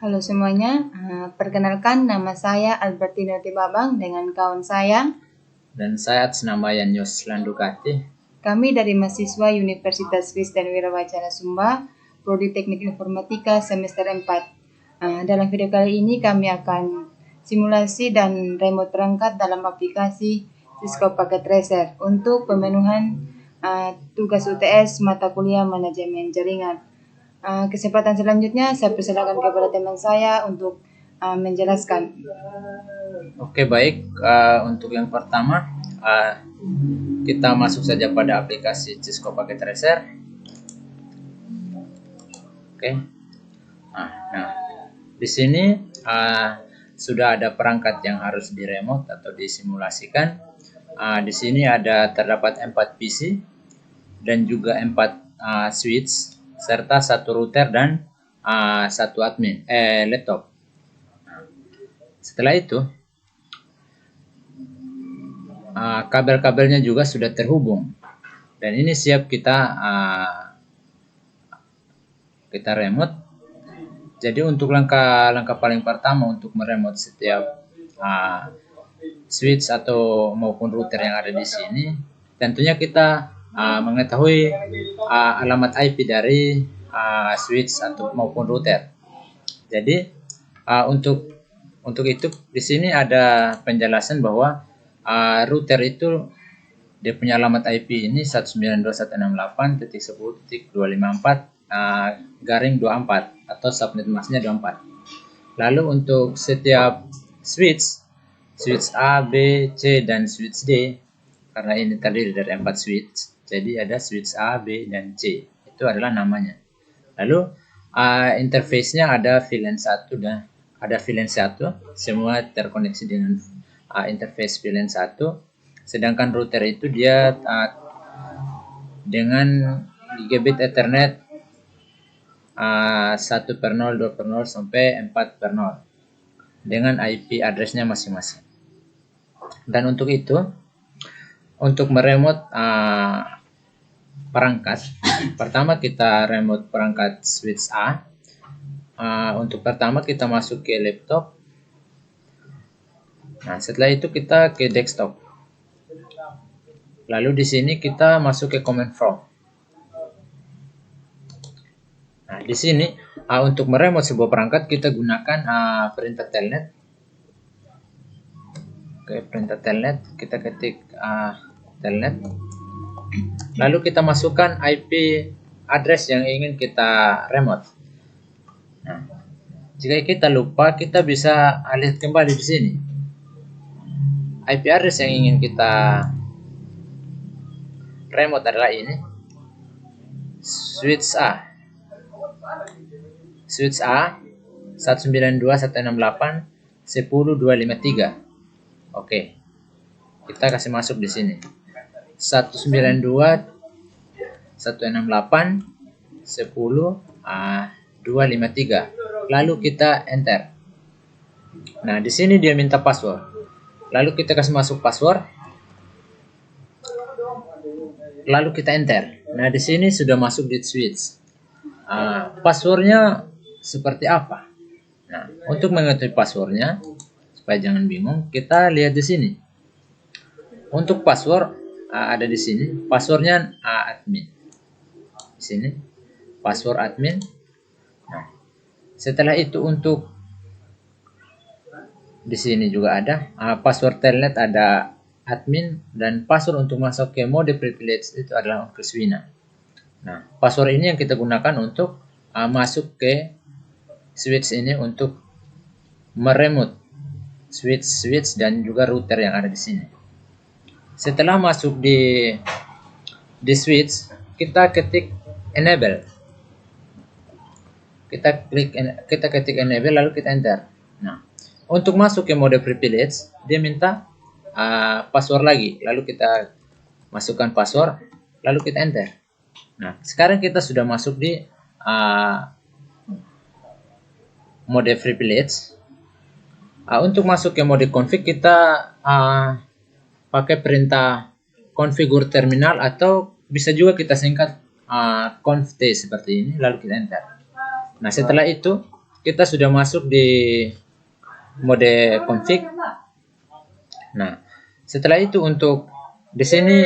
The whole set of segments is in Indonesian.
Halo semuanya, perkenalkan nama saya Albertina Tibabang dengan kawan saya. Dan saya atas nama Yanyos Landukati. Kami dari mahasiswa Universitas Kristen Wirabacana Sumba, Prodi Teknik Informatika semester 4. Dalam video kali ini kami akan simulasi dan remote perangkat dalam aplikasi Cisco Packet Tracer untuk pemenuhan tugas UTS mata kuliah manajemen jaringan. Kesempatan selanjutnya saya persilakan kepada teman saya untuk menjelaskan. Oke, baik. Untuk yang pertama, kita masuk saja pada aplikasi Cisco Packet Tracer. Oke. Nah, di sini sudah ada perangkat yang harus diremote atau disimulasikan. Di sini terdapat 4 PC dan juga 4 switch serta 1 router dan 1 laptop. Setelah itu, kabel-kabelnya juga sudah terhubung dan ini siap kita remote. Jadi untuk langkah paling pertama untuk meremote setiap switch atau maupun router yang ada di sini, tentunya kita mengetahui alamat IP dari switch atau maupun router. Jadi untuk itu di sini ada penjelasan bahwa router itu dia punya alamat IP ini 192.168.10.254 atau subnet masknya 24. Lalu untuk setiap switch A, B, C dan switch D, karena ini terdiri dari 4 switch, jadi ada switch A, B dan C. Itu adalah namanya. Lalu interface-nya ada VLAN 1 dan ada VLAN 1, semua terkoneksi dengan interface VLAN 1. Sedangkan router itu dia dengan gigabit Ethernet 1/0, 2/0 sampai 4/0 dengan IP address-nya masing-masing. Dan untuk itu, untuk meremote perangkat, pertama kita remote perangkat switch A. Untuk pertama kita masuk ke laptop. Nah, setelah itu kita ke desktop. Lalu di sini kita masuk ke command prompt. Nah, di sini untuk meremote sebuah perangkat kita gunakan perintah telnet. Oke, perintah telnet, kita ketik telnet. Lalu kita masukkan IP address yang ingin kita remote. Nah, jika kita lupa, kita bisa lihat kembali di sini. IP address yang ingin kita remote adalah ini. Switch A 192.168.10.253. Oke. Kita kasih masuk di sini. 192.168.10.253. Lalu kita enter. Nah, di sini dia minta password. Lalu kita kasih masuk password. Lalu kita enter. Nah, di sini sudah masuk di switch. Passwordnya seperti apa? Nah, untuk mengetahui passwordnya supaya jangan bingung, kita lihat di sini. Untuk password ada di sini. Passwordnya admin. Di sini password admin. Nah, setelah itu untuk di sini juga ada password telnet, ada admin, dan password untuk masuk ke mode privilege itu adalah Kriswina. Nah, password ini yang kita gunakan untuk masuk ke switch ini untuk meremote switch dan juga router yang ada di sini. Setelah masuk di switch, kita ketik enable. Kita ketik enable lalu kita enter. Nah, untuk masuk ke mode privilege, dia minta password lagi. Lalu kita masukkan password, lalu kita enter. Nah, sekarang kita sudah masuk di mode privilege. Untuk masuk ke mode config, kita pakai perintah configure terminal atau bisa juga kita singkat conft seperti ini, lalu kita enter. Nah, setelah itu kita sudah masuk di mode config. Nah, setelah itu untuk di sini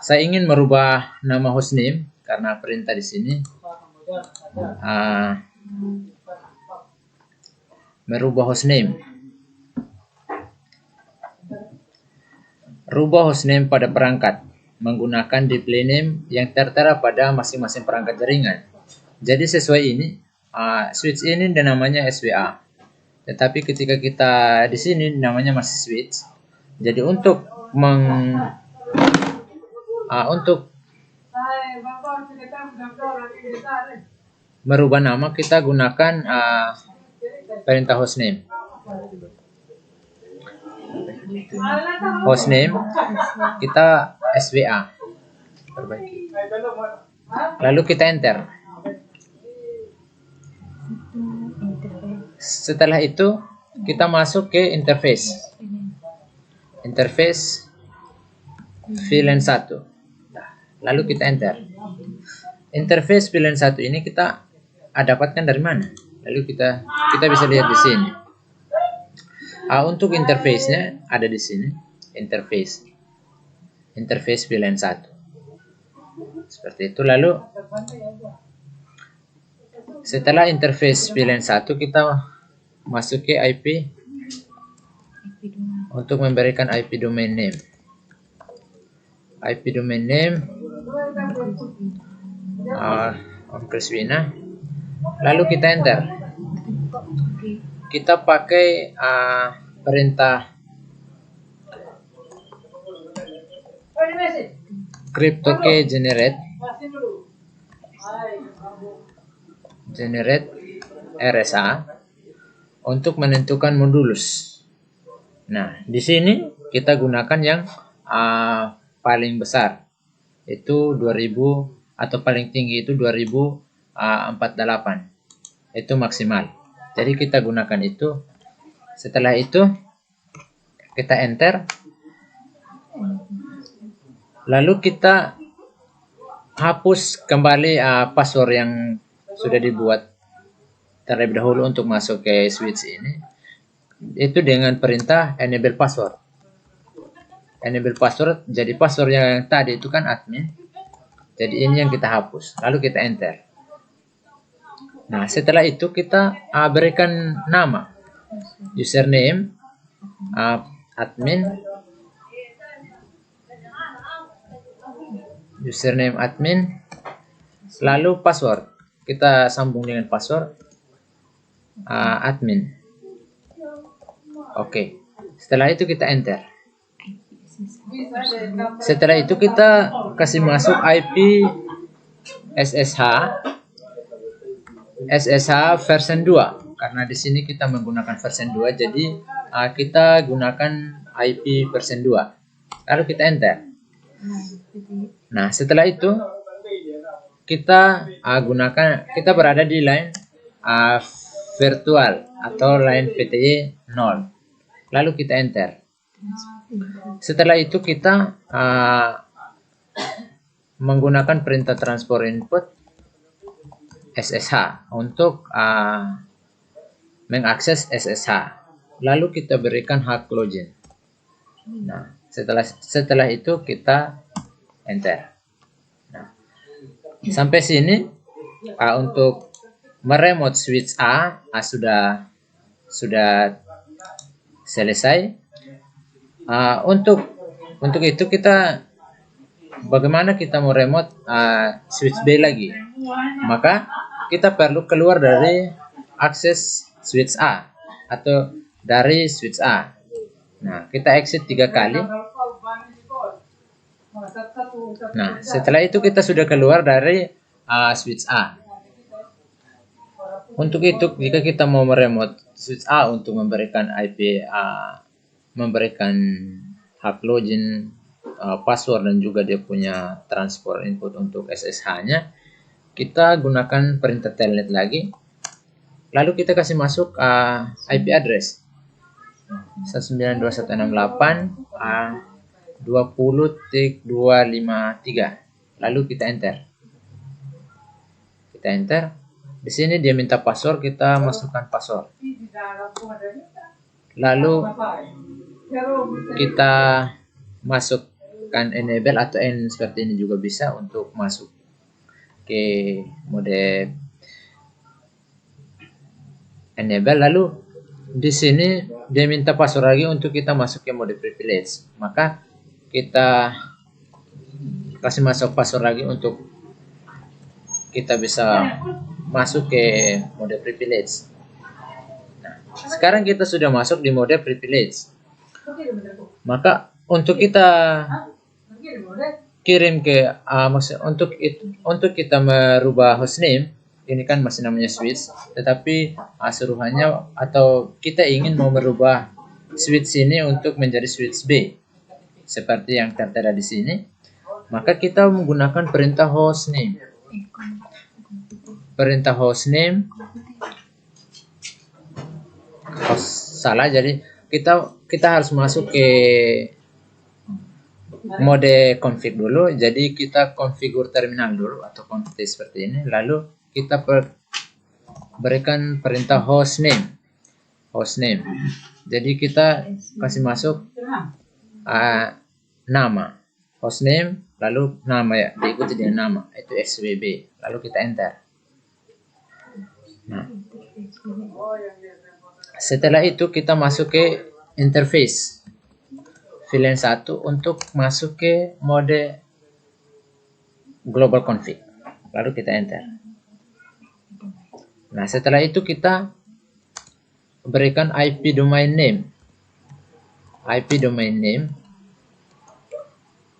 saya ingin merubah nama hostname karena perintah di sini merubah hostname. Rubah hostname pada perangkat menggunakan display name yang tertera pada masing-masing perangkat jaringan. Jadi sesuai ini, switch ini dan namanya SWA. Tetapi ketika kita di sini namanya masih switch. Jadi untuk merubah nama kita gunakan perintah hostname. Hostname kita SWA. Perbaiki. Lalu kita enter. Setelah itu kita masuk ke interface. Interface VLAN 1. Lalu kita enter. Interface VLAN 1 ini kita dapatkan dari mana? Lalu kita bisa lihat di sini. Untuk interface-nya ada di sini. Interface VLAN 1. Seperti itu. Lalu setelah interface VLAN 1 kita masuk ke IP untuk memberikan IP domain name. IP domain name Om Kriswina. Lalu kita enter. Kita pakai perintah cryptokey generate RSA untuk menentukan modulus. Nah, di sini kita gunakan yang paling besar, itu 2000 atau paling tinggi itu 2048. Itu maksimal. Jadi kita gunakan itu. Setelah itu kita enter. Lalu kita hapus kembali password yang sudah dibuat terlebih dahulu untuk masuk ke switch ini. Itu dengan perintah enable password. Enable password, jadi password yang tadi itu kan admin. Jadi ini yang kita hapus. Lalu kita enter. Nah, setelah itu kita berikan nama. Username admin. Username admin. Lalu password. Kita sambung dengan password admin. Oke. Setelah itu kita enter. Setelah itu kita kasih masuk IP SSH version 2 karena di sini kita menggunakan version 2, jadi kita gunakan IP version 2. Lalu kita enter. Nah, setelah itu kita kita berada di line virtual atau line VTE 0. Lalu kita enter. Setelah itu kita menggunakan perintah transfer input SSH untuk mengakses SSH. Lalu kita berikan hak login. Nah, setelah itu kita enter. Nah, sampai sini untuk meremote switch A sudah selesai. Untuk itu kita bagaimana kita mau remote switch B lagi, maka kita perlu keluar dari akses switch A atau dari switch A. Nah, kita exit 3 kali. Nah, setelah itu kita sudah keluar dari switch A. Untuk itu jika kita mau meremote switch A untuk memberikan IP memberikan hak login, password dan juga dia punya transfer input untuk SSH-nya, kita gunakan perintah telnet lagi. Lalu kita kasih masuk IP address 192.168.20.253. Lalu kita enter. di sini dia minta password, kita masukkan password. Lalu kita masukkan enable atau N seperti ini juga bisa untuk masuk ke mode enable. Lalu di sini dia minta password lagi untuk kita masuk ke mode privilege. Maka kita kasih masuk password lagi untuk kita bisa masuk ke mode privilege. Nah, sekarang kita sudah masuk di mode privilege. Maka untuk kita kirim ke untuk kita merubah hostname, ini kan masih namanya switch, tetapi suruhannya atau kita ingin mau merubah switch ini untuk menjadi switch B seperti yang tertera di sini, maka kita menggunakan perintah hostname. Perintah hostname salah, jadi kita harus masuk ke mode config dulu. Jadi kita configure terminal dulu atau config seperti ini, lalu kita berikan perintah hostname. Jadi kita kasih masuk nama hostname, lalu nama ya diikuti dengan nama itu SWB, lalu kita enter. Nah, setelah itu kita masuk ke interface VLAN 1 untuk masuk ke mode global config, lalu kita enter. Nah, setelah itu kita berikan IP domain name. IP domain name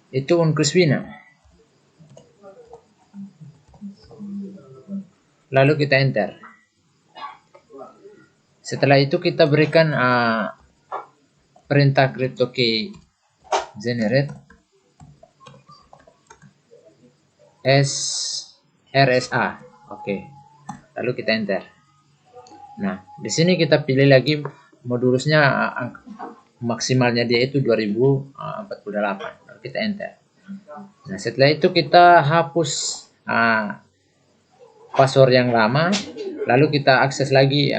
itu Uncruzvina. Lalu kita enter. Setelah itu kita berikan perintah cryptokey generate RSA. Oke. Lalu kita enter. Nah, di sini kita pilih lagi modulusnya, maksimalnya dia itu 2048. Lalu kita enter. Nah, setelah itu kita hapus password yang lama, lalu kita akses lagi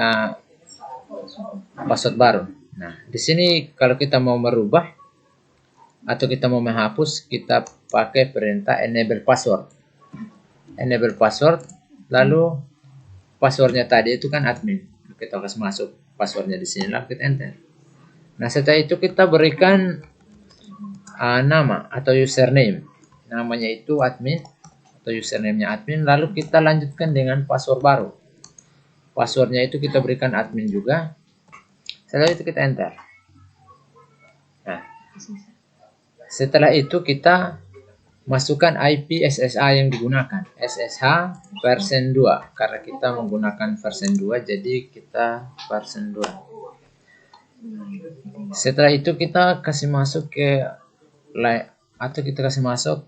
password baru. Nah, di sini kalau kita mau merubah atau kita mau menghapus, kita pakai perintah enable password. Enable password, lalu passwordnya tadi itu kan admin. Kita kasih masuk passwordnya di sini, lalu kita enter. Nah, setelah itu kita berikan nama atau username. Namanya itu admin atau username-nya admin, lalu kita lanjutkan dengan password baru. Passwordnya itu kita berikan admin juga. Setelah itu kita enter. Nah, setelah itu kita masukkan IP SSH yang digunakan. SSH version 2. Karena kita menggunakan version 2, jadi kita version 2. Setelah itu kita kasih masuk ke atau kita kasih masuk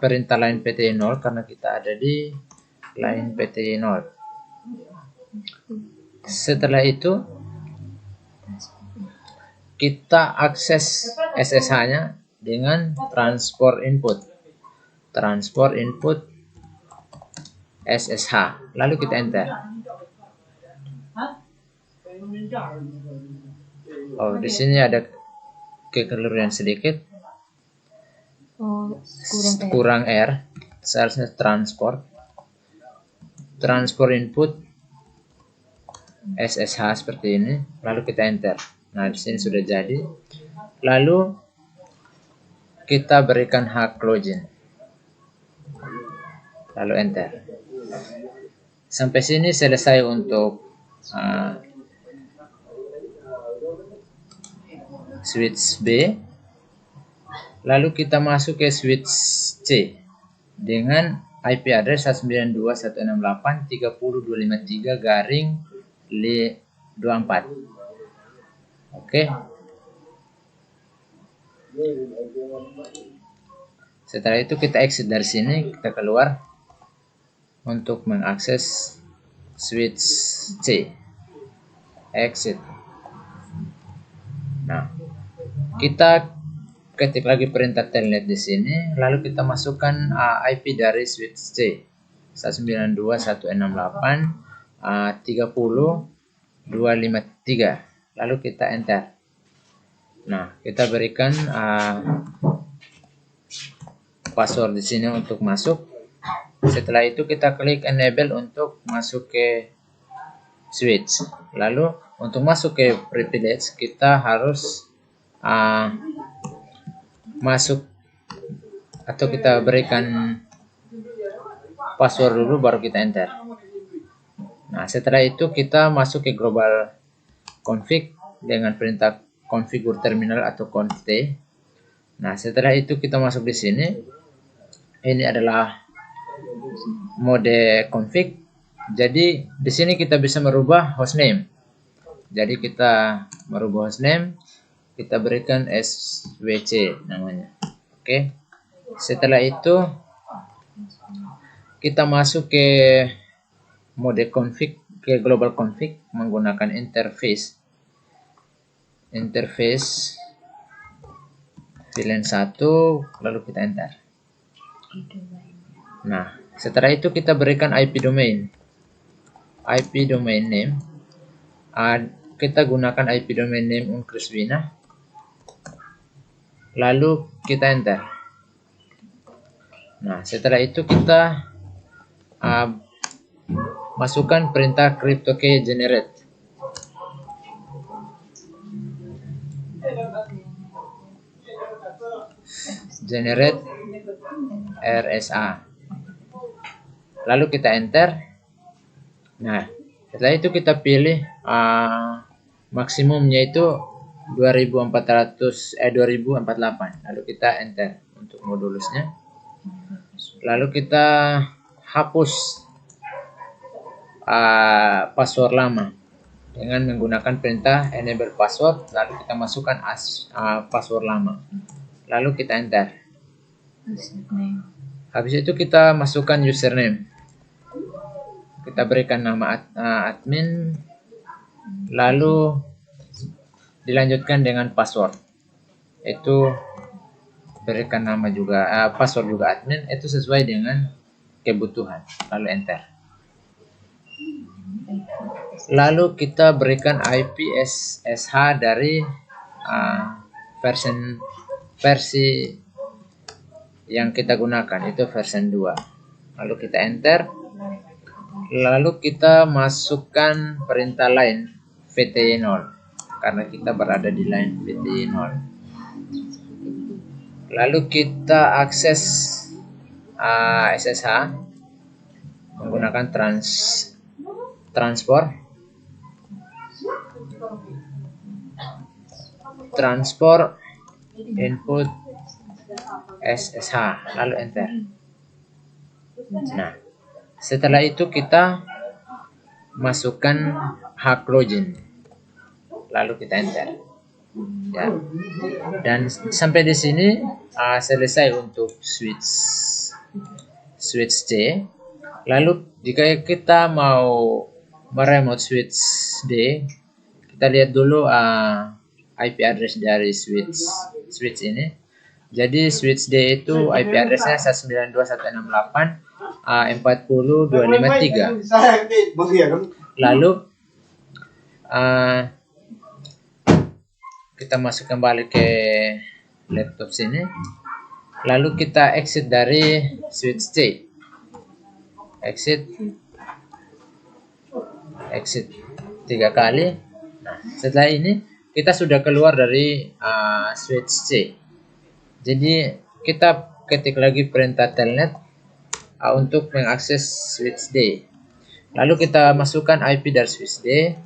perintah line PTY 0 karena kita ada di line PTY 0. Setelah itu kita akses SSH-nya dengan transport input SSH, lalu kita enter. Oh, di sini ada kekeliruan sedikit. Kurang R. Seharusnya transport input SSH seperti ini, lalu kita enter. Nah, di sini sudah jadi. Lalu kita berikan hak login, lalu enter. Sampai sini selesai untuk switch B. Lalu kita masuk ke switch C dengan IP address 192.168.30.253/24. Oke. Setelah itu kita exit dari sini, kita keluar untuk mengakses switch C. Exit. Nah, kita ketik lagi perintah telnet di sini, lalu kita masukkan IP dari switch C. 192.168.30.253. Lalu kita enter. Nah, kita berikan password di sini untuk masuk. Setelah itu kita klik enable untuk masuk ke switch. Lalu untuk masuk ke privilege kita harus masuk atau kita berikan password dulu baru kita enter. Nah, setelah itu kita masuk ke global config dengan perintah configure terminal atau conft. Nah, setelah itu kita masuk di sini. Ini adalah mode config. Jadi di sini kita bisa merubah hostname. Jadi kita merubah hostname, kita berikan swc namanya. Oke. Setelah itu kita masuk ke mode config, ke global config menggunakan interface VLAN 1, lalu kita enter. Nah, setelah itu kita berikan IP domain name. Kita gunakan IP domain name Uncrisvina. Lalu kita enter. Nah, setelah itu kita masukkan perintah cryptokey generate. Generate RSA. Lalu kita enter. Nah, setelah itu kita pilih maksimumnya itu 2048. Lalu kita enter untuk modulusnya. Lalu kita hapus password lama dengan menggunakan perintah enable password. Lalu kita masukkan password lama. Lalu kita enter. Habis itu kita masukkan username. Kita berikan nama admin. Lalu dilanjutkan dengan password. Itu berikan nama juga, password juga admin. Itu sesuai dengan kebutuhan. Lalu enter. Lalu kita berikan IP SSH dari versi yang kita gunakan, itu versi 2. Lalu kita enter. Lalu kita masukkan perintah line VTY 0 karena kita berada di line VTY 0. Lalu kita akses SSH menggunakan transport input SSH, lalu enter. Nah, setelah itu kita masukkan hak login, lalu kita enter. Ya. Dan sampai di sini selesai untuk switch D. Lalu jika kita mau meremote switch D, kita lihat dulu IP address dari switch ini. Jadi switch D itu IP addressnya 192.168.40.253. Lalu kita masuk kembali ke laptop sini. Lalu kita exit dari switch D. Exit 3 kali. Nah, setelah ini kita sudah keluar dari switch C. Jadi kita ketik lagi perintah telnet untuk mengakses switch D. Lalu kita masukkan IP dari switch D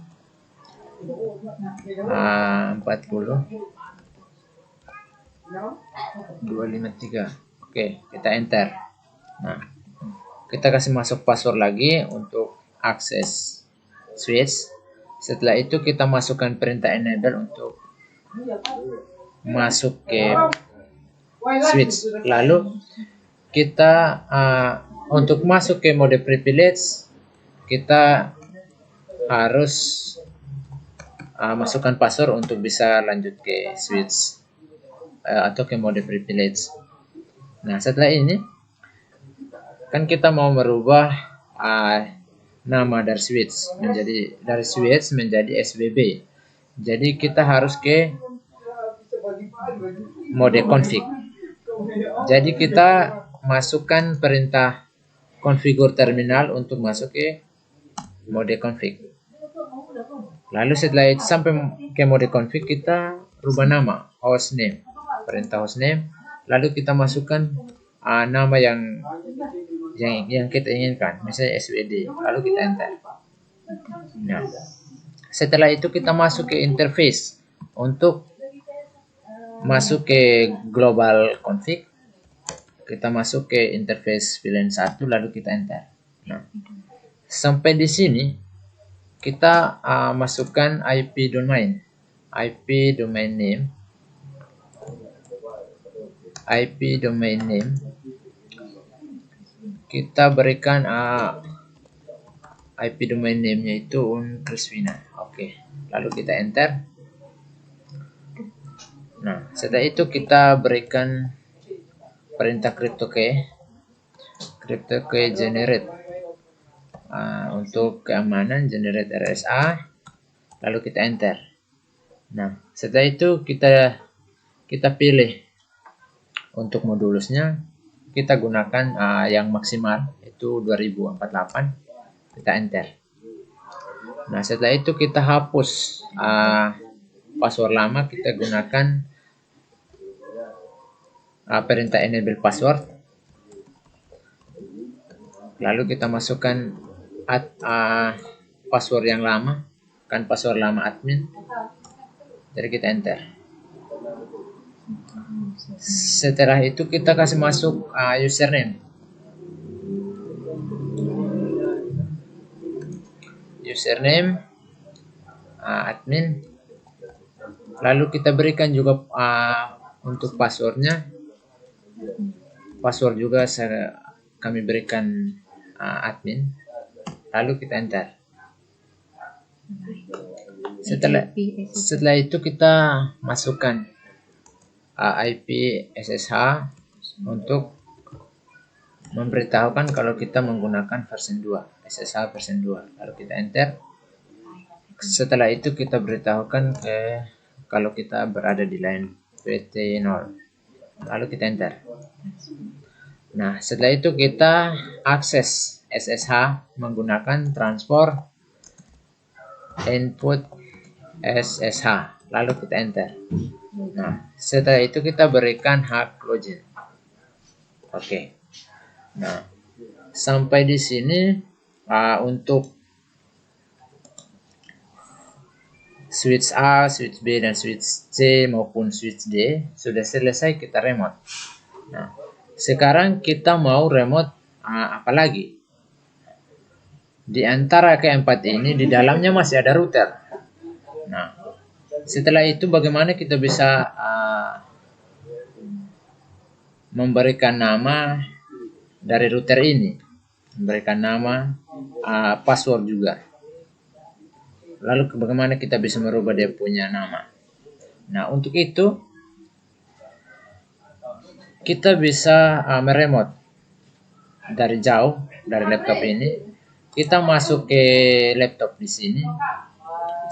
40.253. Oke, kita enter. Nah, kita kasih masuk password lagi untuk akses switch. Setelah itu kita masukkan perintah enable untuk masuk ke switch. Lalu kita untuk masuk ke mode privilege kita harus masukkan password untuk bisa lanjut ke switch atau ke mode privilege. Nah, setelah ini kan kita mau merubah nama dari switch menjadi SBB. Jadi kita harus ke mode config. Jadi kita masukkan perintah configure terminal untuk masuk ke mode config. Lalu setelah itu sampai ke mode config, kita rubah nama hostname, perintah hostname. Lalu kita masukkan nama yang kita inginkan, misalnya SWD. Lalu kita enter. Nah, setelah itu kita masuk ke interface untuk masuk ke global config. Kita masuk ke interface VLAN 1, lalu kita enter. Nah, sampai di sini kita masukkan IP domain name, kita berikan IP domain name-nya itu Krisvina. Oke, lalu kita enter. Nah, setelah itu kita berikan perintah cryptokey generate untuk keamanan, generate RSA, lalu kita enter. Nah, setelah itu kita pilih untuk modulusnya, kita gunakan yang maksimal itu 2048, kita enter. Nah, setelah itu kita hapus password lama, kita gunakan perintah enable password. Lalu kita masukkan password yang lama, kan password lama admin. Jadi kita enter. Setelah itu kita kasih masuk username. Admin. Lalu kita berikan juga untuk passwordnya. Password juga kami berikan admin. Lalu kita enter. Setelah itu kita masukkan IP SSH untuk memberitahukan kalau kita menggunakan versi 2, SSH versi 2. Lalu kita enter. Setelah itu kita beritahukan kalau kita berada di line PT 0. Lalu kita enter. Nah, setelah itu kita akses SSH menggunakan transport input SSH. Lalu kita enter. Nah, setelah itu kita berikan hak login. Oke. Nah, sampai di sini untuk switch A, switch B, dan switch C maupun switch D sudah selesai kita remote. Nah, sekarang kita mau remote apa lagi? Di antara keempat ini di dalamnya masih ada router. Nah, setelah itu bagaimana kita bisa memberikan nama dari router ini? Memberikan nama, password juga. Lalu bagaimana kita bisa merubah dia punya nama? Nah, untuk itu kita bisa meremote dari jauh dari laptop ini. Kita masuk ke laptop di sini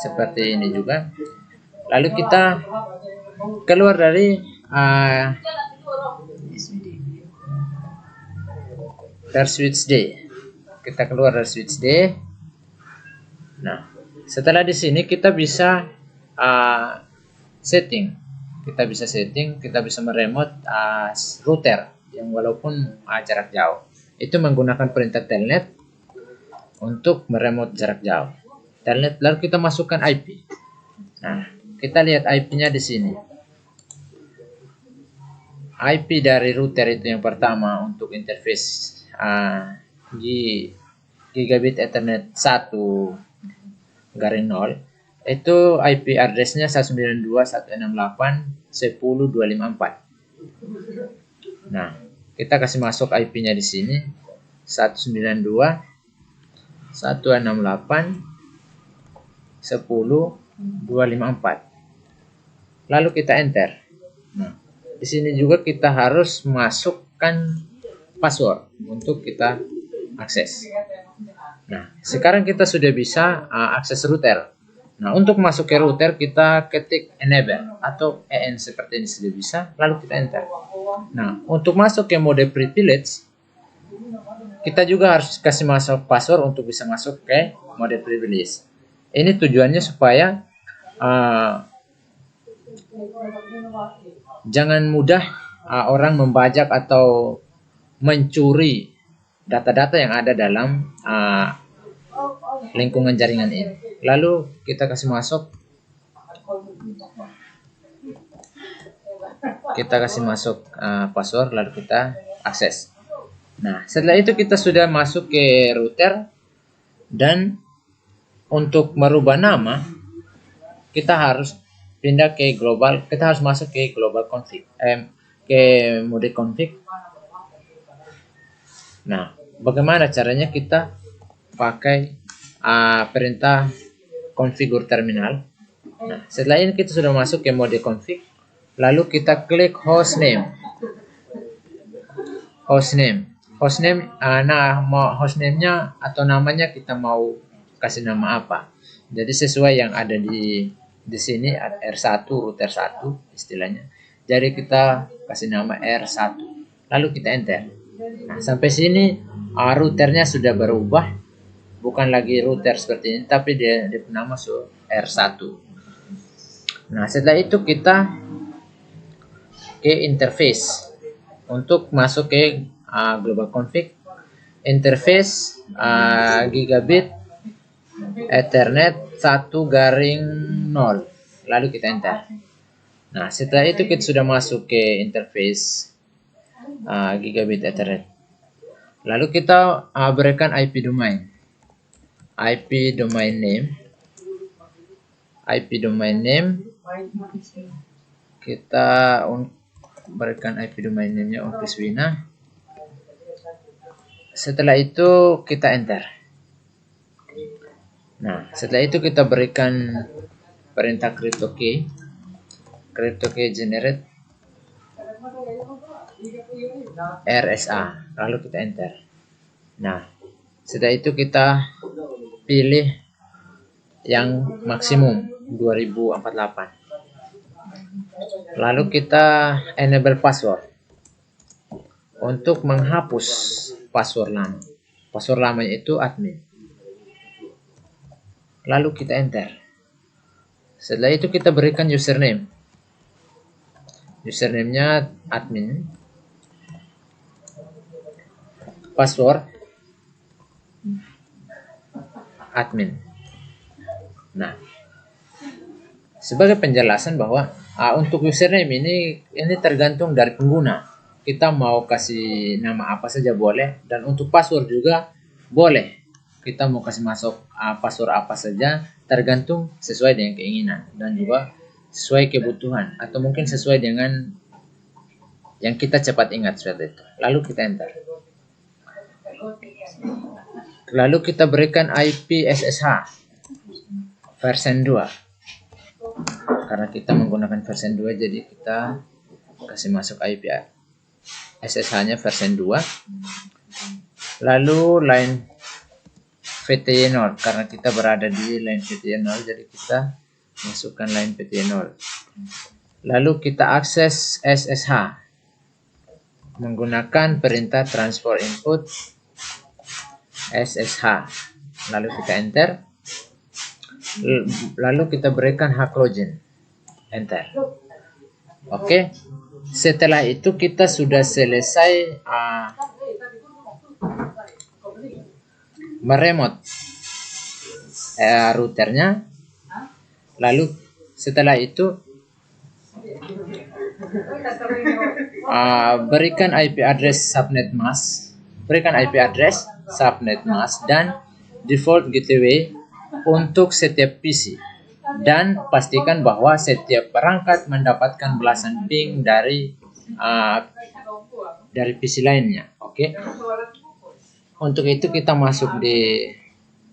seperti ini juga. Lalu kita keluar dari switch D. Kita keluar dari switch D. Nah, setelah di sini kita bisa setting. Kita bisa meremote router yang walaupun jarak jauh. Itu menggunakan perintah telnet untuk meremote jarak jauh. Telnet, lalu kita masukkan IP. Nah, kita lihat IP-nya di sini. IP dari router itu yang pertama untuk interface Gigabit Ethernet 1/0 itu IP address-nya 192.168.10.254. Nah, kita kasih masuk IP-nya di sini 192.168.10.254. Lalu kita enter. Nah, di sini juga kita harus masukkan password untuk kita akses. Nah, sekarang kita sudah bisa akses router. Nah, untuk masuk ke router kita ketik enable atau en seperti ini sudah bisa, lalu kita enter. Nah, untuk masuk ke mode privilege, kita juga harus kasih masuk password untuk bisa masuk ke mode privilege. Ini tujuannya supaya jangan mudah orang membajak atau mencuri data-data yang ada dalam lingkungan jaringan ini. Lalu kita kasih masuk password, lalu kita akses. Nah, setelah itu kita sudah masuk ke router, dan untuk merubah nama kita harus pindah ke global. Kita harus masuk ke global config, ke mode config. Nah, bagaimana caranya? Kita pakai perintah configure terminal. Nah, setelah ini kita sudah masuk ke mode config, lalu kita klik hostname. Hostname-nya atau namanya kita mau kasih nama apa. Jadi sesuai yang ada di sini R1, router 1 istilahnya. Jadi kita kasih nama R1. Lalu kita enter. Nah, sampai sini routernya sudah berubah. Bukan lagi router seperti ini, tapi dia nama R1. Nah, setelah itu kita ke interface. Untuk masuk ke global config, interface gigabit Ethernet 1/0. Lalu kita enter. Nah, setelah itu kita sudah masuk ke interface gigabit Ethernet. Lalu kita berikan IP domain. IP domain name kita berikan IP domain name-nya Umpriswina. Setelah itu kita enter. Nah, setelah itu kita berikan perintah crypto key generate RSA, lalu kita enter. Nah, setelah itu kita pilih yang maksimum 2048. Lalu kita enable password untuk menghapus password lama. Password lamanya itu admin. Lalu kita enter. Setelah itu kita berikan username. Username-nya admin. Password admin. Nah, sebagai penjelasan bahwa untuk username ini tergantung dari pengguna. Kita mau kasih nama apa saja boleh, dan untuk password juga boleh. Kita mau kasih masuk password apa saja, tergantung sesuai dengan keinginan dan juga sesuai kebutuhan, atau mungkin sesuai dengan yang kita cepat ingat seperti itu. Lalu kita enter. Lalu kita berikan IP SSH version 2. Karena kita menggunakan version 2, jadi kita kasih masuk IP SSH-nya version 2. Lalu line VTY 0, karena kita berada di line VTY 0, jadi kita masukkan line VTY 0. Lalu kita akses SSH menggunakan perintah transfer input SSH. Lalu kita enter. Lalu kita berikan hak login. Enter. Oke. Setelah itu kita sudah selesai meremote routernya. Lalu setelah itu berikan IP address subnet mask, dan default gateway untuk setiap PC, dan pastikan bahwa setiap perangkat mendapatkan belasan ping dari PC lainnya. Oke. Untuk itu kita masuk di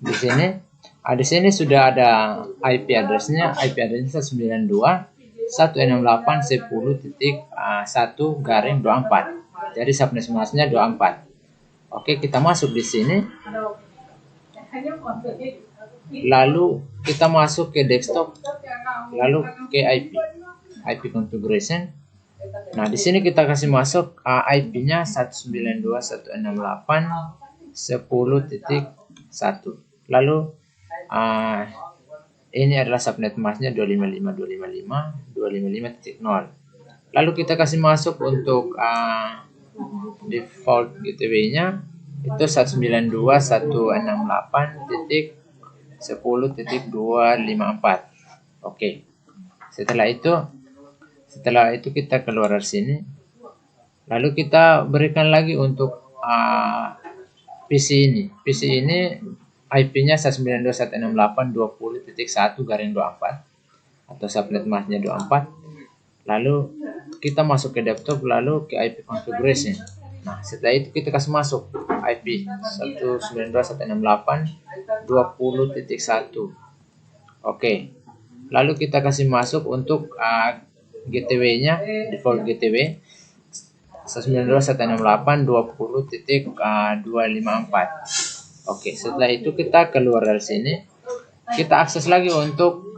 sini. Di sini sudah ada IP address-nya 92.168.10.1/24. Jadi subnet masknya 24. Oke, kita masuk di sini. Lalu kita masuk ke desktop, lalu ke IP configuration. Nah, di sini kita kasih masuk IP-nya 192.168.10.1. Lalu ini adalah subnet masknya 255.255.255.0. Lalu kita kasih masuk untuk default gateway-nya itu 192.168.10.254. Oke. Setelah itu kita keluar dari sini. Lalu kita berikan lagi untuk PC ini. PC ini IP-nya 192.168.20.1/24 atau subnet masknya 24. Lalu kita masuk ke desktop, lalu ke IP configuration. Nah, setelah itu kita kasih masuk IP 192.168.20.1. Oke. Lalu kita kasih masuk untuk gateway-nya, default gateway 192.168.20.254. Oke, setelah itu kita keluar dari sini. Kita akses lagi untuk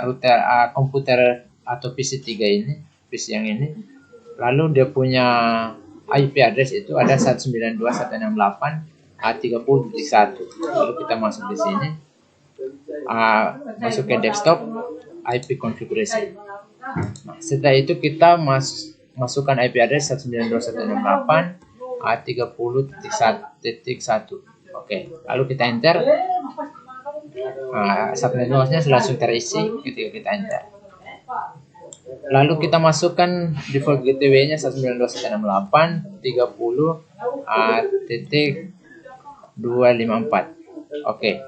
router komputer atau PC 3 ini, PC yang ini. Lalu dia punya IP address itu ada 192.168.30.1. Lalu kita masuk di sini. Masuk ke desktop, IP configuration. Nah, setelah itu kita masukkan IP address 192.168.30.1. Oke, lalu kita enter. Subnet masknya langsung terisi ketika kita enter. Lalu kita masukkan default gateway-nya 192.168.30.254. Oke.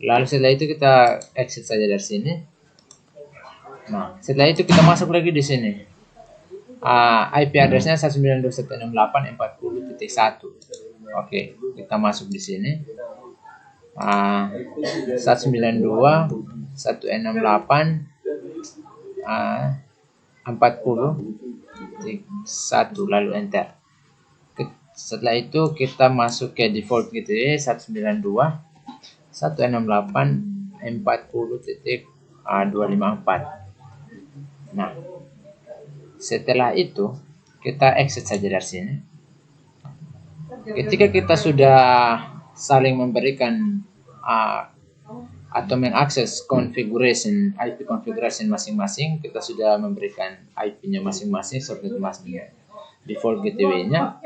Lalu setelah itu kita exit saja dari sini. Nah, setelah itu kita masuk lagi di sini. IP address-nya 192.168.40.1. Oke, kita masuk di sini. 192.168.40.1 lalu enter. Setelah itu kita masuk ke default gitu ya, 192.168.40.254. Nah, setelah itu kita exit saja dari sini. Ketika kita sudah saling memberikan atau mengakses configuration IP configuration masing-masing, kita sudah memberikan IP-nya masing-masing, subnet masknya, default gateway-nya.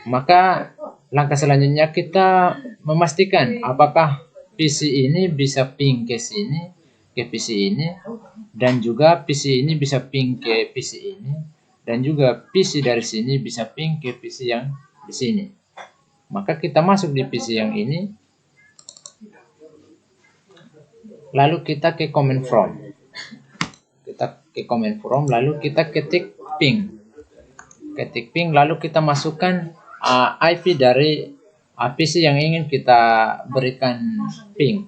Maka langkah selanjutnya kita memastikan apakah PC ini bisa ping ke sini, ke PC ini, dan juga PC ini bisa ping ke PC ini, dan juga PC dari sini bisa ping ke PC yang di sini. Maka kita masuk di PC yang ini, lalu kita ke command from. Kita ke command from, lalu kita ketik ping. Ketik ping, lalu kita masukkan IP dari PC yang ingin kita berikan ping.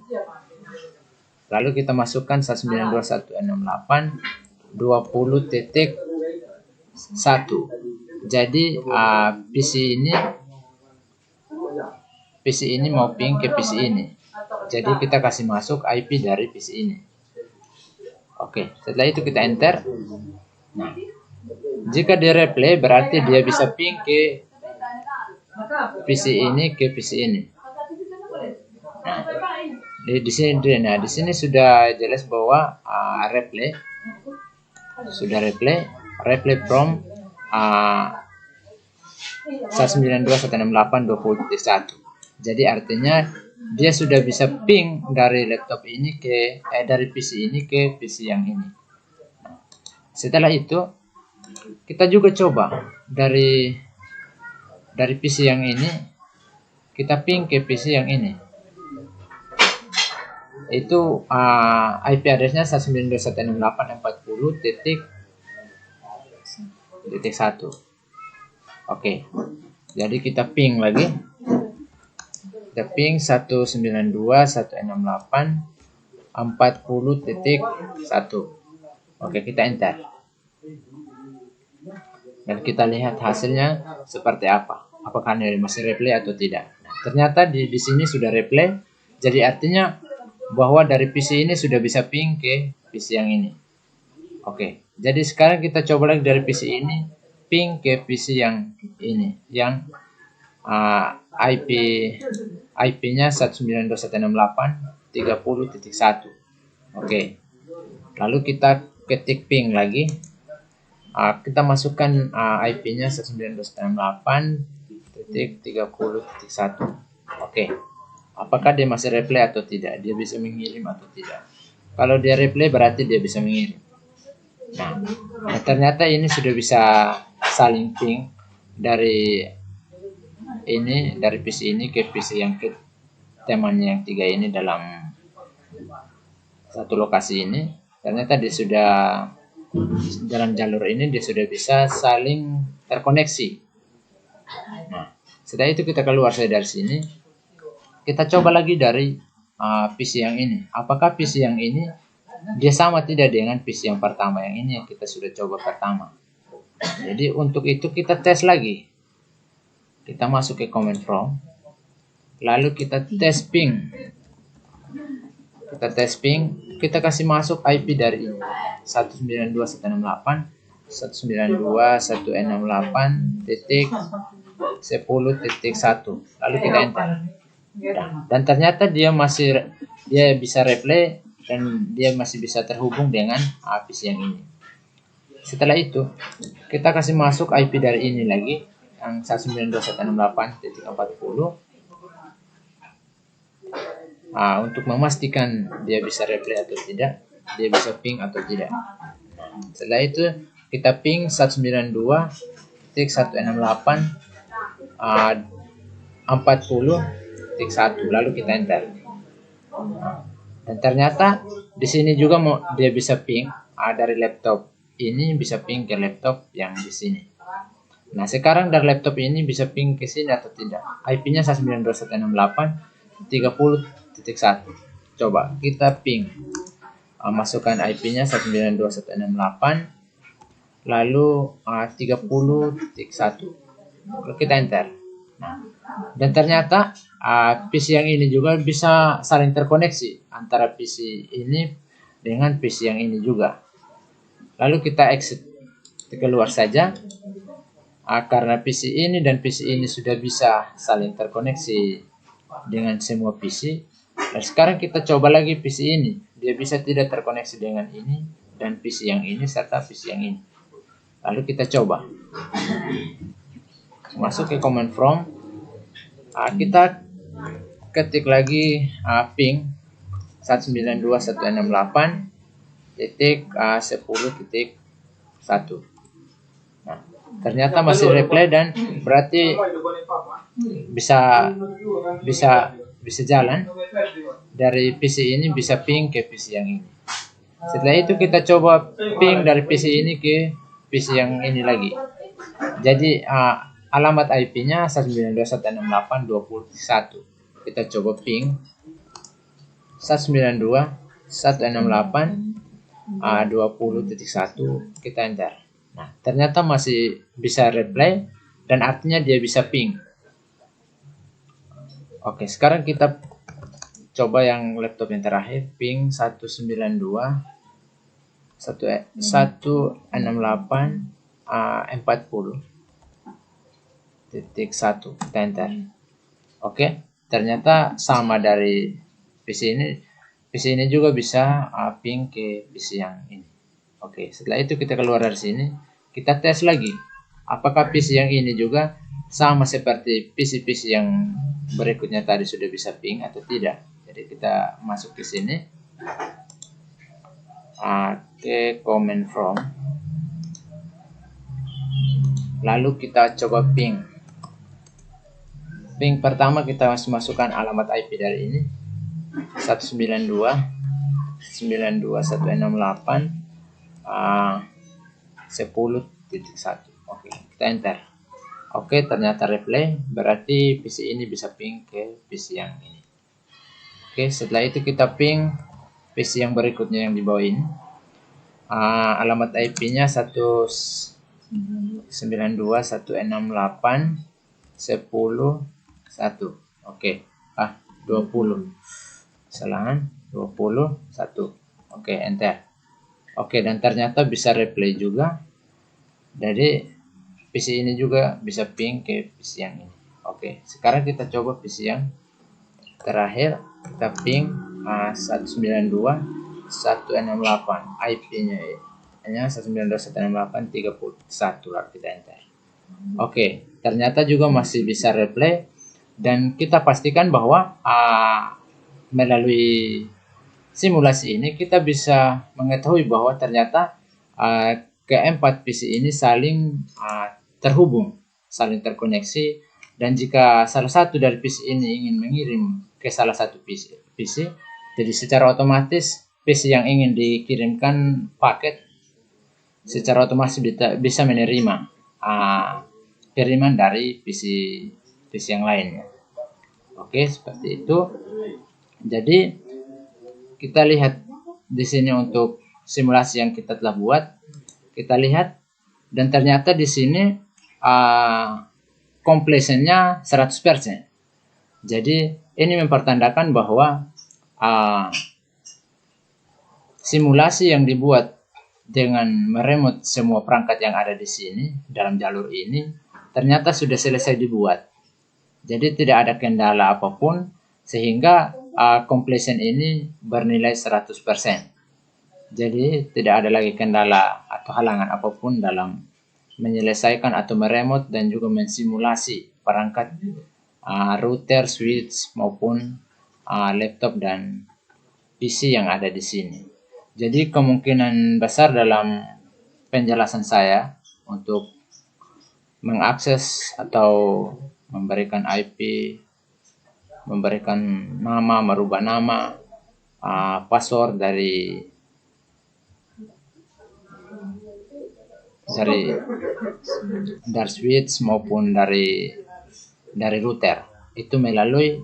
Lalu kita masukkan 192.168.20.1. Jadi PC ini mau ping ke PC ini. Jadi kita kasih masuk IP dari PC ini. Oke, setelah itu kita enter. Nah, jika dia replay berarti dia bisa ping ke PC ini ke PC ini. Nah, di sini sudah jelas bahwa replay from 192.168.20.1. Jadi artinya dia sudah bisa ping dari laptop ini dari PC ini ke PC yang ini. Setelah itu kita juga coba dari PC yang ini kita ping ke PC yang ini. Itu IP address-nya 192.168.40.1. Oke. Jadi kita ping lagi. Kita ping 192.168.40.1. Oke, kita enter. dan kita lihat hasilnya seperti apa. Apakah ini masih replay atau tidak. Nah, ternyata di sini sudah replay. Jadi artinya bahwa dari PC ini sudah bisa ping ke PC yang ini. Oke, jadi sekarang kita coba lagi dari PC ini ping ke PC yang ini, yang IP-nya 192.168.30.1. Oke. Lalu kita ketik ping lagi. Kita masukkan IP-nya 192.168.30.1. Oke. Apakah dia masih replay atau tidak? Dia bisa mengirim atau tidak? Kalau dia replay berarti dia bisa mengirim. Nah, ternyata ini sudah bisa saling ping dari PC ini ke PC yang ke temannya yang 3 ini dalam satu lokasi ini. Ternyata dia sudah dalam jalur ini dia sudah bisa saling terkoneksi. Nah, setelah itu kita keluar dari sini. Kita coba lagi dari PC yang ini. Apakah PC yang ini dia sama tidak dengan PC yang pertama, yang ini yang kita sudah coba pertama. Jadi untuk itu kita tes lagi. Kita masuk ke command from, lalu kita tes ping. Kita kasih masuk IP dari ini 192.168.168.10.1. lalu kita enter. Dan ternyata dia bisa replay dan dia masih bisa terhubung dengan PC yang ini. Setelah itu kita kasih masuk IP dari ini lagi yang 192.168.40. Untuk memastikan dia bisa replay atau tidak, dia bisa ping atau tidak. Setelah itu kita ping 192.168.40.1 lalu kita enter. Dan ternyata di sini juga dia bisa ping dari laptop ini, bisa ping ke laptop yang di sini. Nah, sekarang dari laptop ini bisa ping ke sini atau tidak? IP-nya 192.168.30.1. Coba kita ping. Masukkan IP-nya 192.168 lalu 30.1. Lalu kita enter. Nah, dan ternyata PC yang ini juga bisa saling terkoneksi antara PC ini dengan PC yang ini juga. Lalu kita exit, kita keluar saja. Karena PC ini dan PC ini sudah bisa saling terkoneksi dengan semua PC. Dan sekarang kita coba lagi PC ini. Dia bisa tidak terkoneksi dengan ini dan PC yang ini serta PC yang ini. Lalu kita coba. Masuk ke command from. Kita ketik lagi ping 192.168.10.1. Nah, ternyata masih replay dan berarti bisa jalan dari PC ini, bisa ping ke PC yang ini. Setelah itu kita coba ping dari PC ini ke PC yang ini lagi. Jadi alamat IP-nya 192.168.20.1. Kita coba ping 192.168.20.1. Kita enter. Nah, ternyata masih bisa replay dan artinya dia bisa ping. Oke, sekarang kita coba yang laptop yang terakhir, ping 192.168.40.1. Kita enter. Oke, ternyata sama dari PC ini juga bisa ping ke PC yang ini. Oke, setelah itu kita keluar dari sini, kita tes lagi. Apakah PC yang ini juga sama seperti PC-PC yang berikutnya tadi sudah bisa ping atau tidak. Jadi kita masuk ke sini, ke command from, lalu kita coba ping. Ping pertama kita masukkan alamat IP dari ini 192.168.10.1. Oke, kita enter. Oke, ternyata replay, berarti PC ini bisa ping ke PC yang ini. Oke, setelah itu kita ping PC yang berikutnya yang di bawah ini. Alamat IP-nya 192.168.40.1. 92168 10 1. Oke. 20. Kesalahan 21. Oke, enter. Oke, dan ternyata bisa replay juga. Jadi PC ini juga bisa ping ke PC yang ini. Oke, sekarang kita coba PC yang terakhir. Kita ping 192.168. IP-nya hanya 192.168.31, lalu kita enter. Oke, ternyata juga masih bisa replay, dan kita pastikan bahwa melalui simulasi ini kita bisa mengetahui bahwa ternyata keempat PC ini saling terhubung, saling terkoneksi, dan jika salah satu dari PC ini ingin mengirim ke salah satu PC, jadi secara otomatis PC yang ingin dikirimkan paket secara otomatis bisa menerima kiriman dari PC yang lainnya. Oke, seperti itu. Jadi kita lihat di sini untuk simulasi yang kita telah buat, kita lihat, dan ternyata di sini completionnya 100%. Jadi ini mempertandakan bahwa simulasi yang dibuat dengan meremote semua perangkat yang ada di sini dalam jalur ini ternyata sudah selesai dibuat. Jadi tidak ada kendala apapun, sehingga completion ini bernilai 100%. Jadi tidak ada lagi kendala atau halangan apapun dalam menyelesaikan atau meremote dan juga mensimulasi perangkat router, switch maupun laptop dan PC yang ada di sini. Jadi kemungkinan besar dalam penjelasan saya untuk mengakses atau memberikan IP, memberikan nama, merubah nama, password dari switch maupun dari router itu melalui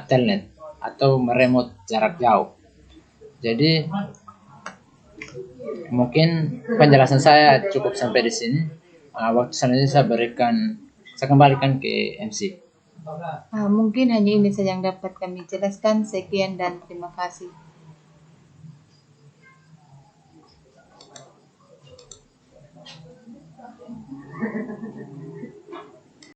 telnet atau meremote jarak jauh. Jadi mungkin penjelasan saya cukup sampai di sini. Waktu selanjutnya saya kembalikan ke MC. Mungkin hanya ini saja yang dapat kami jelaskan. Sekian dan terima kasih.